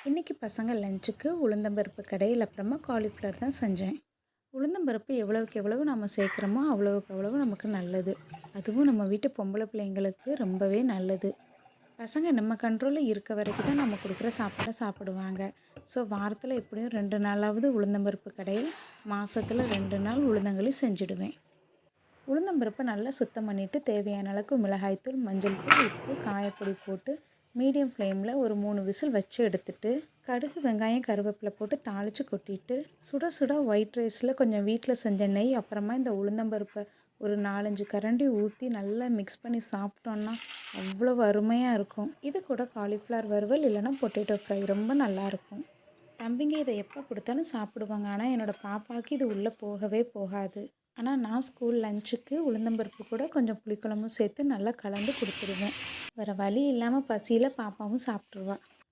இன்றைக்கி பசங்க லஞ்சுக்கு உளுந்தம்பருப்பு கடையில் அப்புறமா காலிஃப்ளவர் தான் செஞ்சேன். உளுந்தம்பருப்பு எவ்வளவுக்கு எவ்வளவு நம்ம சேர்க்குறோமோ அவ்வளவுக்கு அவ்வளவு நமக்கு நல்லது. அதுவும் நம்ம வீட்டு பொம்பளை பிள்ளைங்களுக்கு ரொம்பவே நல்லது. பசங்க நம்ம கண்ட்ரோலில் இருக்க வரைக்கும் தான் நம்ம கொடுக்குற சாப்பாடை சாப்பிடுவாங்க. ஸோ வாரத்தில் எப்படியும் 2 நாளாவது உளுந்தம்பருப்பு கடையில், மாதத்தில் 2 நாள் உளுந்தங்களி செஞ்சுடுவேன். உளுந்தம்பருப்பை நல்லா சுத்தம் பண்ணிவிட்டு தேவையான அளவுக்கு மிளகாய்த்தூள், மஞ்சள் தூள், உப்பு, காயப்பொடி போட்டு மீடியம் ஃப்ளேமில் ஒரு 3 விசில் வச்சு எடுத்துட்டு, கடுகு, வெங்காயம், கருவேப்பிலை போட்டு தாளித்து கொட்டிட்டு, சுட சுட ஒயிட் ரைஸில் கொஞ்சம் வீட்டில் செஞ்ச நெய், அப்புறமா இந்த உளுந்தம்பருப்பை ஒரு 4-5 கரண்டி ஊற்றி நல்லா மிக்ஸ் பண்ணி சாப்பிட்டோன்னா அவ்வளோ அருமையாக இருக்கும். இது கூட காலிஃப்ளவர் வறுவல் இல்லைன்னா பொட்டேட்டோ ஃப்ரை ரொம்ப நல்லாயிருக்கும். தம்பிங்க இதை எப்போ கொடுத்தாலும் சாப்பிடுவாங்க. ஆனால் என்னோடய பாப்பாவுக்கு இது உள்ளே போகவே போகாது. ஆனால் நான் ஸ்கூல் லஞ்சுக்கு உளுந்தம்பருப்பு கூட கொஞ்சம் புளிக்குழம்பும் சேர்த்து நல்லா கலந்து கொடுத்துருவேன். வேறு வழி இல்லாமல் பசியில் பாப்பாவும் சாப்பிட்ருவா.